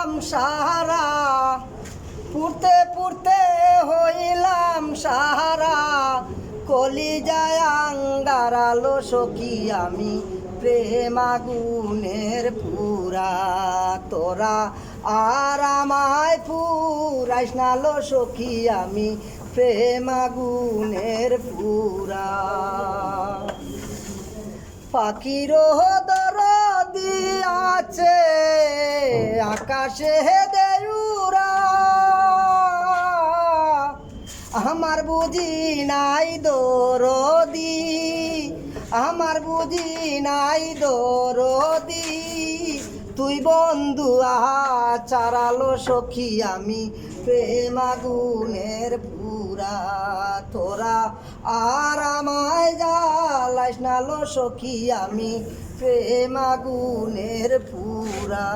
হইলাম সাহারা, পুড়তে পুড়তে হইলাম সাহারা, কলিজায় আঙ্গারালো সখী আমি প্রেম আগুনের পুরা। তোরা আর আমায় পুরাইস না লো সখী আমি প্রেম আগুনের পুরা। পাখিরও দরদি আছে আকাশে দেউরা, আমার বুঝি নাই দরদি, আমার বুঝি নাই দরদি, তুই বন্ধু চারালো সখী আমি প্রেম আগুনের পুরা। তোরা আর আমায় জ্বালাইস না লো সখী আমি প্রেম আগুনের পুরা।